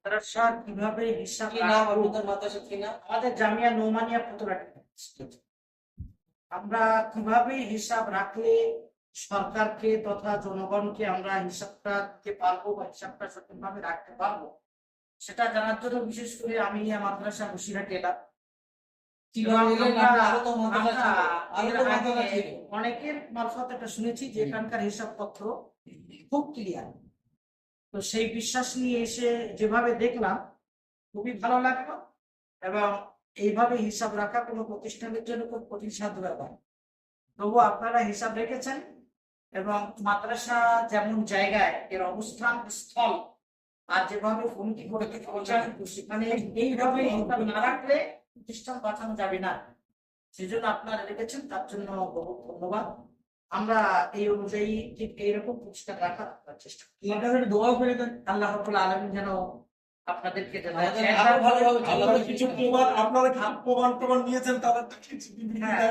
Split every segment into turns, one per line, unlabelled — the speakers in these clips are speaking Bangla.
মাদ্রাসা কিভাবে হিসাব
কি নাম আপনাদের মাদ্রাসা কি নাম?
আমাদের জামিয়া নোমানিয়া ফুতুরহাটি। আমরা কিভাবে হিসাব রাখলে সরকারকে তথা জনগণকে আমরা হিসাবটা দিতে পারবো বা হিসাবটা সঠিকভাবে রাখতে পারবো সেটা জানার জন্য বিশেষ করে আমি মাদ্রাসা বসিরহাট এলাম।
কিভাবে এলেন? আরো তো মাদ্রাসা ছিল, আরো তো মাদ্রাসা ছিল।
অনেকের মারফত এটা শুনেছি যে এখানকার হিসাবপত্র খুব ক্লিয়ার। তো সেই বিশ্বাস নিয়ে এসে যেভাবে দেখলাম খুবই ভালো লাগলো, এবং এইভাবে হিসাব রাখা কোনো প্রতিষ্ঠানের জন্য খুব কঠিন সাধ্য ব্যাপার। তবু আপনারা হিসাব রেখেছেন, এবং মাদ্রাসা যেমন জায়গায় এর অবস্থান স্থল আর যেভাবে কমিটি করে সেখানে এইভাবে হিসাব না রাখলে প্রতিষ্ঠান বাঁচানো যাবে না। সেজন্য আপনারা রেখেছেন, তার জন্য বহু ধন্যবাদ। আমরা এই অনুযায়ী ঠিক এইরকম প্রতিষ্ঠান রাখার চেষ্টা করি।
দোয়া করে দেন।
আল্লাহ রাব্বুল আলামিন যেন আপনাদেরকে
আরো ভালোভাবে
আপনারা কিছু প্রমাণ আপনারা কিছু প্রমাণ নিয়েছেন তাদের তো কিছু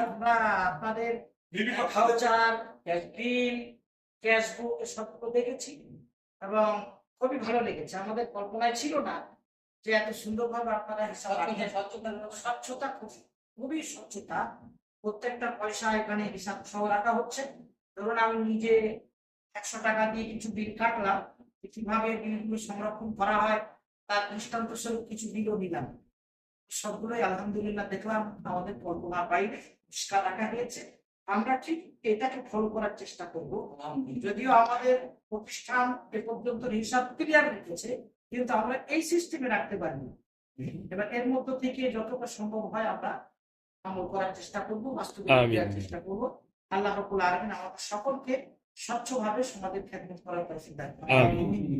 আমরা আপনাদের
বিভিন্ন খাতে
ভাউচার, বিল, ক্যাশবুক সবগুলো দেখেছি এবং খুবই ভালো লেগেছে। আমাদের কল্পনায় ছিল না যে এত সুন্দরভাবে আপনারা হিসাব রাখেন। স্বচ্ছতা খুবই স্বচ্ছতা। প্রত্যেকটা পয়সা এখানে হিসাব সহ রাখা হচ্ছে। ধরুন আমি নিজে 100 টাকা দিয়ে কিছু বিল কাটলাম, কিভাবে বিলগুলো সংরক্ষণ করা হয় তার দৃষ্টান্ত স্বরূপ কিছু বিলও নিলাম। সবগুলোই আলহামদুলিল্লাহ দেখলাম আমাদের কল্পনার বাইরে পরিষ্কার রাখা হয়েছে। আমরা ঠিক এটাকে ফলো করার চেষ্টা করব। যদিও আমাদের প্রতিষ্ঠান এ পর্যন্ত হিসাব ক্লিয়ার রেখেছে, কিন্তু আমরা এই সিস্টেমে রাখতে পারিনি। এবার এর মধ্য থেকে যতটা সম্ভব হয় আমরা আমল করার চেষ্টা করবো, বাস্তবায়ন করার চেষ্টা করবো। আল্লাহ রাব্বুল আলামিন আমাদের সকলকে স্বচ্ছভাবে সমাজের খেদমত করার তৌফিক দান করুন।